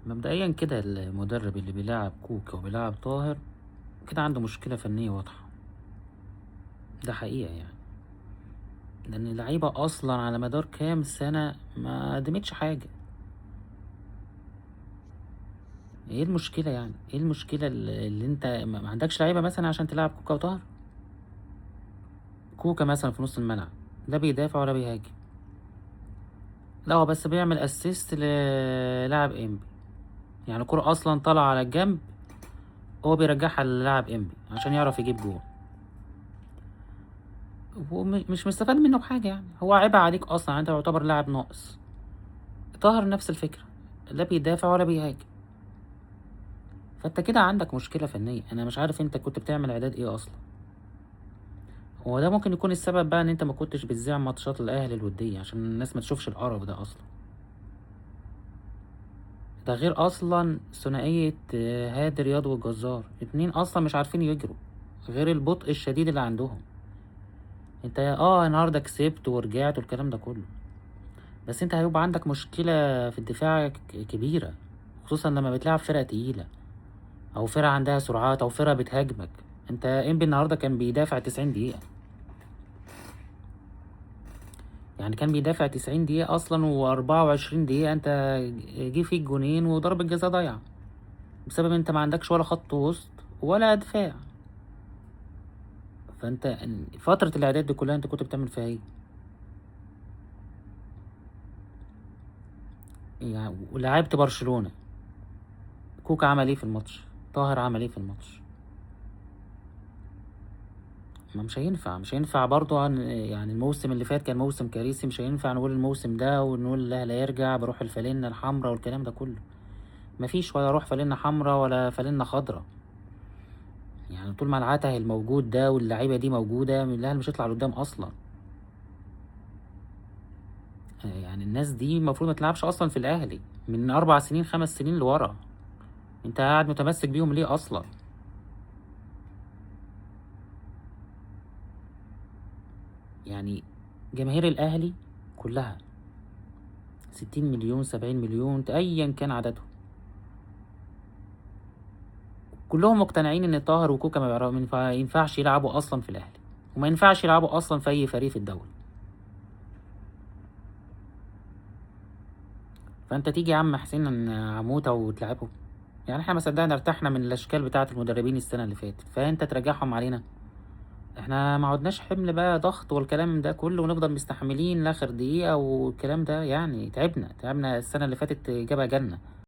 مبدئيا كده المدرب اللي بيلعب كوكا وبيلعب طاهر كده عنده مشكلة فنية واضحة. ده حقيقة يعني، لأن اللعيبة أصلا على مدار كام سنة ما قدمتش حاجة. ايه المشكلة يعني؟ ايه المشكلة اللي انت ما عندكش لعيبة مثلا عشان تلعب كوكا وطاهر؟ كوكا مثلا في نص الملعب لا بيدافع ولا بيهاجم، لا هو بس بيعمل اسيست للاعب انبي. يعني الكرة اصلا طالعة على الجنب، هو بيرجعها للاعب انبي عشان يعرف يجيب جول، ومش مستفاد منه بحاجة. يعني هو عيب عليك أصلا، يعني أنت يعتبر لاعب ناقص. طاهر نفس الفكرة، لا بيدافع ولا بيهاجم. فأنت كده عندك مشكلة فنية. أنا مش عارف أنت كنت بتعمل إعداد إيه أصلا. هو ده ممكن يكون السبب بقى إن أنت ما كنتش بتذيع ماتشات الأهلي الودية عشان الناس ما تشوفش القرف ده أصلا. ده غير أصلا ثنائية هادي رياض والجزار، اتنين أصلا مش عارفين يجروا، غير البطء الشديد اللي عندهم. انت النهارده كسبت ورجعت والكلام ده كله، بس انت هيبقى عندك مشكلة في الدفاع كبيرة، خصوصا لما بتلعب فرقة تقيلة او فرقة عندها سرعات او فرقة بتهاجمك. انت انبي النهاردة كان بيدافع 90 دقيقة، يعني كان بيدافع 90 دقيقة اصلا، و24 دقيقة انت جه فيك جونين وضربة جزاء ضايعة بسبب انت ما عندكش ولا خط وسط ولا دفاع. فانت فترة الاعداد دي كلها انت كنت بتعمل فيها ايه؟ يعني ولعبت برشلونة، كوكا عمل ايه في الماتش؟ طاهر عمل ايه في الماتش؟ ما مش هينفع برضه يعني الموسم اللي فات كان موسم كارثي، مش هينفع نقول الموسم ده ونقول الاهلي هيرجع بروح الفانلة الحمراء والكلام ده كله. مفيش ولا روح فانلة حمراء ولا فانلة خضراء. يعني طول ما العته الموجود ده واللعيبه دي موجوده الاهلي مش هيطلع لقدام اصلا. يعني الناس دي المفروض ما تلعبش اصلا في الاهلي من 4 سنين 5 سنين لورا. انت قاعد متمسك بيهم ليه اصلا؟ يعني جماهير الاهلي كلها 60 مليون 70 مليون ايا كان عددهم، كلهم مقتنعين ان طاهر وكوكا ما ينفعش يلعبوا اصلا في الاهلي، وما ينفعش يلعبوا اصلا في اي فريق في الدوري. فانت تيجي يا عم حسين عموته وتلعبهم؟ يعني احنا ما صدقنا ارتحنا من الاشكال بتاعه المدربين السنه اللي فاتت، فانت ترجعهم علينا؟ احنا ما عدناش حمل بقى ضغط والكلام ده كله ونفضل مستحملين لاخر دقيقه والكلام ده. يعني تعبنا السنه اللي فاتت جابها جنة.